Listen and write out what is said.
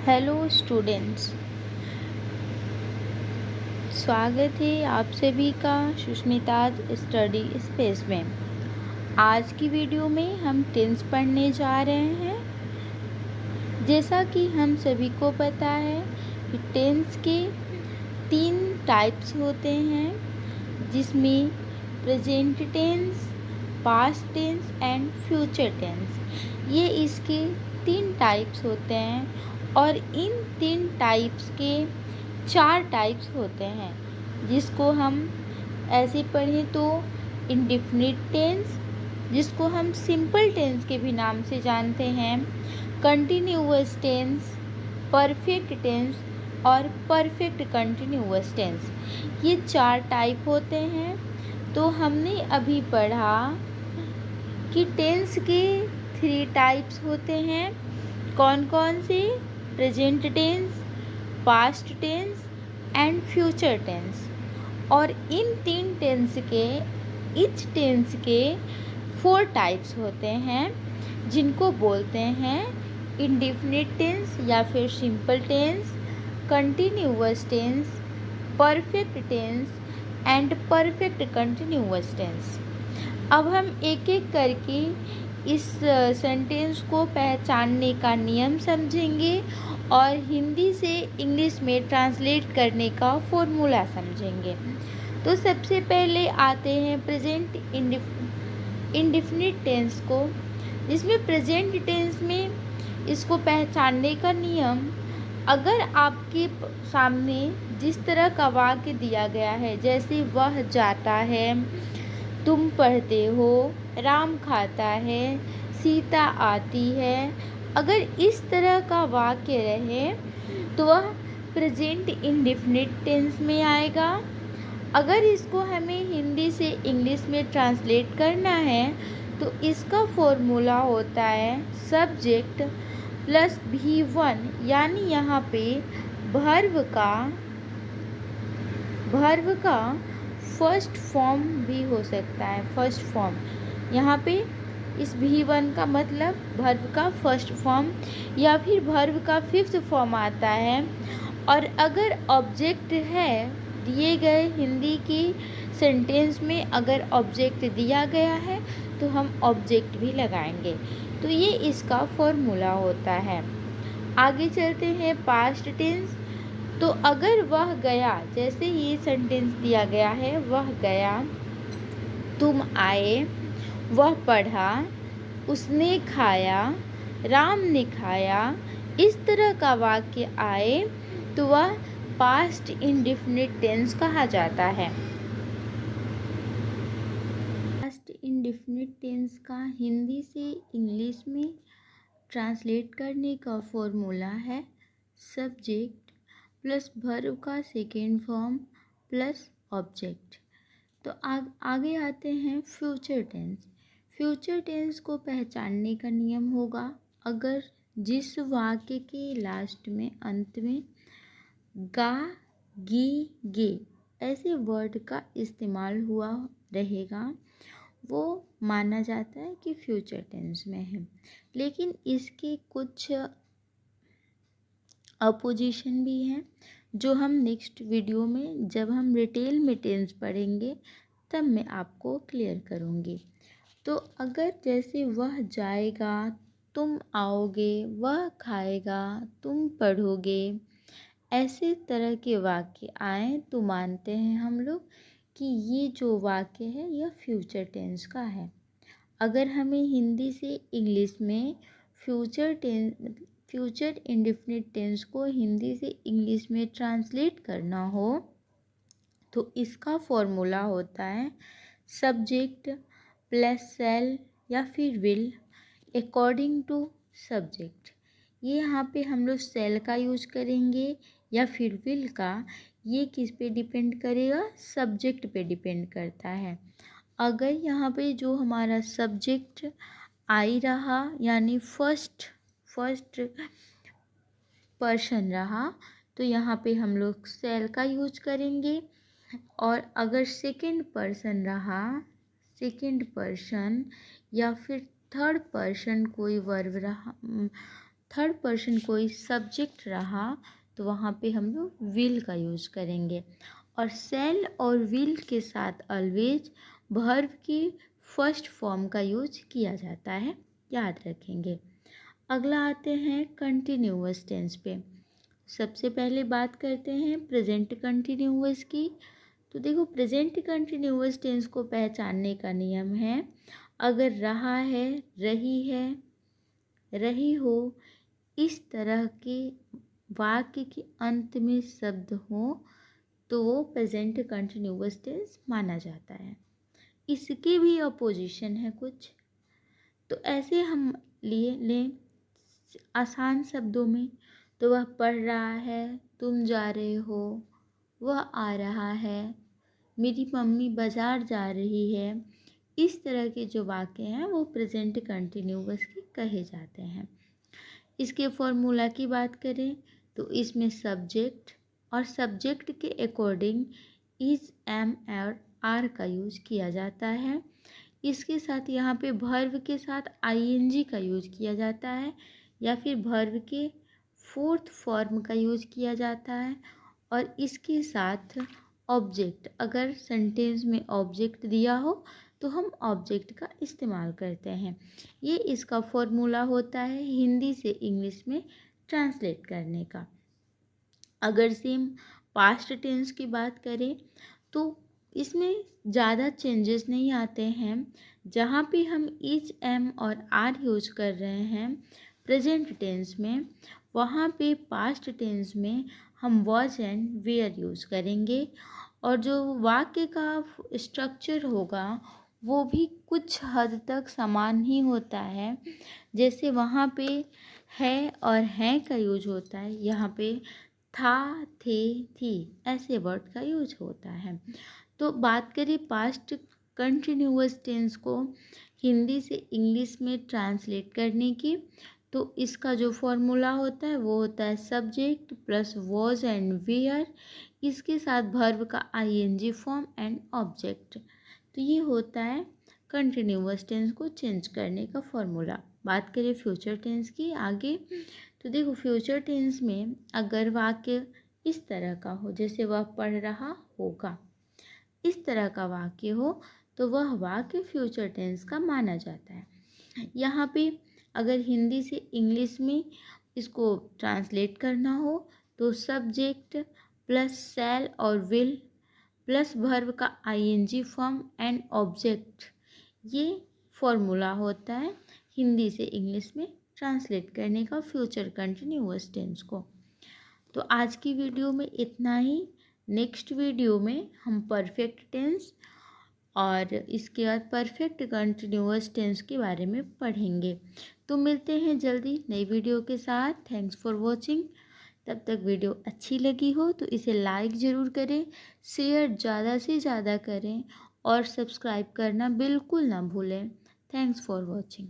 Hello students, स्वागत है आप सभी का सुष्मिताज स्टडी स्पेस में। आज की वीडियो में हम टेंस पढ़ने जा रहे हैं। जैसा कि हम सभी को पता है कि टेंस के 3 टाइप्स होते हैं, जिसमें present tense, past tense and future tense. ये इसके 3 टाइप्स होते हैं और इन 3 टाइप्स के 4 टाइप्स होते हैं, जिसको हम ऐसे पढ़ें तो इंडेफिनिट टेंस, जिसको हम सिंपल टेंस के भी नाम से जानते हैं, कंटिन्यूअस टेंस, परफेक्ट टेंस और परफेक्ट कंटिन्यूअस टेंस। ये 4 टाइप होते हैं। तो हमने अभी पढ़ा कि टेंस के 3 टाइप्स होते हैं। कौन कौन से? Present tense, past tense and future tense. और इन 3 टेंस के ईच टेंस के 4 टाइप्स होते हैं, जिनको बोलते हैं इंडेफिनिट टेंस या फिर simple tense, continuous tense, perfect tense and perfect continuous tense. अब हम एक एक करके इस सेंटेंस को पहचानने का नियम समझेंगे और हिंदी से इंग्लिश में ट्रांसलेट करने का फॉर्मूला समझेंगे। तो सबसे पहले आते हैं प्रेजेंट इंडेफिनिट टेंस को, जिसमें प्रेजेंट टेंस में इसको पहचानने का नियम, अगर आपके सामने जिस तरह का वाक्य दिया गया है, जैसे वह जाता है, तुम पढ़ते हो, राम खाता है, सीता आती है, अगर इस तरह का वाक्य रहे तो वह प्रेजेंट इंडेफिनिट टेंस में आएगा। अगर इसको हमें हिंदी से इंग्लिश में ट्रांसलेट करना है तो इसका फॉर्मूला होता है सब्जेक्ट प्लस V1, यानी यहाँ पे वर्ब का फर्स्ट फॉर्म भी हो सकता है। फर्स्ट फॉर्म यहाँ पे इस V1 का मतलब वर्ब का फर्स्ट फॉर्म या फिर वर्ब का 5th फॉर्म आता है। और अगर ऑब्जेक्ट है दिए गए हिंदी की सेंटेंस में, अगर ऑब्जेक्ट दिया गया है तो हम ऑब्जेक्ट भी लगाएंगे। तो ये इसका फॉर्मूला होता है। आगे चलते हैं पास्ट टेंस। तो अगर वह गया, जैसे ये सेंटेंस दिया गया है, वह गया, तुम आए, वह पढ़ा, उसने खाया, राम ने खाया, इस तरह का वाक्य आए तो वह पास्ट इंडेफिनिट टेंस कहा जाता है। पास्ट इंडेफिनिट टेंस का हिंदी से इंग्लिश में ट्रांसलेट करने का फॉर्मूला है सब्जेक्ट प्लस वर्ब का सेकेंड फॉर्म प्लस ऑब्जेक्ट। तो आगे आते हैं फ्यूचर टेंस। फ्यूचर टेंस को पहचानने का नियम होगा, अगर जिस वाक्य के लास्ट में, अंत में गा, गी, गे ऐसे वर्ड का इस्तेमाल हुआ रहेगा, वो माना जाता है कि फ्यूचर टेंस में है। लेकिन इसके कुछ अपोजिशन भी हैं, जो हम नेक्स्ट वीडियो में जब हम डिटेल में टेंस पढ़ेंगे तब मैं आपको क्लियर करूँगी। तो अगर जैसे वह जाएगा, तुम आओगे, वह खाएगा, तुम पढ़ोगे, ऐसे तरह के वाक्य आए तो मानते हैं हम लोग कि ये जो वाक्य है यह फ्यूचर टेंस का है। अगर हमें हिंदी से इंग्लिश में फ्यूचर इंडेफिनिट टेंस को हिंदी से इंग्लिश में ट्रांसलेट करना हो तो इसका फॉर्मूला होता है सब्जेक्ट प्लस सेल या फिर विल अकॉर्डिंग टू सब्जेक्ट। ये यहाँ पे हम लोग सेल का यूज करेंगे या फिर विल का, ये किस पे डिपेंड करेगा? सब्जेक्ट पे डिपेंड करता है। अगर यहाँ पे जो हमारा सब्जेक्ट आई रहा, यानी फर्स्ट पर्सन रहा, तो यहाँ पे हम लोग सेल का यूज करेंगे। और अगर सेकंड पर्सन रहा, सेकंड पर्सन या फिर थर्ड पर्सन कोई वर्ब रहा, थर्ड पर्सन कोई सब्जेक्ट रहा तो वहाँ पे हम लोग विल का यूज़ करेंगे। और शैल और विल के साथ ऑलवेज वर्ब की फर्स्ट फॉर्म का यूज किया जाता है, याद रखेंगे। अगला आते हैं कंटिन्यूअस टेंस पे। सबसे पहले बात करते हैं प्रेजेंट कंटिन्यूअस की। तो देखो, प्रेजेंट कंटिन्यूअस टेंस को पहचानने का नियम है, अगर रहा है, रही है, रही हो, इस तरह के वाक्य के अंत में शब्द हो तो वो प्रेजेंट कंटिन्यूअस टेंस माना जाता है। इसके भी अपोजिशन है कुछ, तो ऐसे हम लिए लें आसान शब्दों में, तो वह पढ़ रहा है, तुम जा रहे हो, वह आ रहा है, मेरी मम्मी बाज़ार जा रही है। इस तरह के जो वाक्य हैं वो प्रेजेंट कंटिन्यूअस के कहे जाते हैं। इसके फॉर्मूला की बात करें तो इसमें सब्जेक्ट और सब्जेक्ट के अकॉर्डिंग इज, एम और आर का यूज़ किया जाता है। इसके साथ यहाँ पे वर्ब के साथ आईएनजी का यूज़ किया जाता है या फिर वर्ब के फोर्थ फॉर्म का यूज़ किया जाता है। और इसके साथ ऑब्जेक्ट, अगर सेंटेंस में ऑब्जेक्ट दिया हो तो हम ऑब्जेक्ट का इस्तेमाल करते हैं। ये इसका फॉर्मूला होता है हिंदी से इंग्लिश में ट्रांसलेट करने का। अगर सेम पास्ट टेंस की बात करें तो इसमें ज़्यादा चेंजेस नहीं आते हैं। जहाँ पे हम इज, एम और आर यूज कर रहे हैं प्रेजेंट टेंस में, वहाँ पे पास्ट टेंस में हम वॉज एंड वेयर यूज़ करेंगे। और जो वाक्य का स्ट्रक्चर होगा वो भी कुछ हद तक समान ही होता है। जैसे वहाँ पे है और हैं का यूज होता है, यहाँ पे था, थे, थी, ऐसे वर्ड का यूज होता है। तो बात करें पास्ट कंटिन्यूअस टेंस को हिंदी से इंग्लिश में ट्रांसलेट करने की, तो इसका जो फॉर्मूला होता है वो होता है subject plus was and were, इसके साथ वर्ब का आईएनजी फॉर्म एंड ऑब्जेक्ट। तो ये होता है कंटिन्यूअस टेंस को चेंज करने का फॉर्मूला। बात करें फ्यूचर टेंस की आगे, तो देखो फ्यूचर टेंस में अगर वाक्य इस तरह का हो, जैसे वह पढ़ रहा होगा, इस तरह का वाक्य हो तो वह वाक्य फ्यूचर टेंस का माना जाता है। यहाँ पे अगर हिंदी से इंग्लिश में इसको ट्रांसलेट करना हो तो सब्जेक्ट प्लस शैल और विल प्लस वर्ब का आईएनजी फॉर्म एंड ऑब्जेक्ट, ये फॉर्मूला होता है हिंदी से इंग्लिश में ट्रांसलेट करने का फ्यूचर कंटिन्यूअस टेंस को। तो आज की वीडियो में इतना ही। नेक्स्ट वीडियो में हम परफेक्ट टेंस और इसके बाद परफेक्ट कंटिन्यूअस टेंस के बारे में पढ़ेंगे। तो मिलते हैं जल्दी नई वीडियो के साथ। Thanks for watching. तब तक वीडियो अच्छी लगी हो तो इसे लाइक ज़रूर करें, शेयर ज़्यादा से ज़्यादा करें और सब्सक्राइब करना बिल्कुल ना भूलें। Thanks for watching.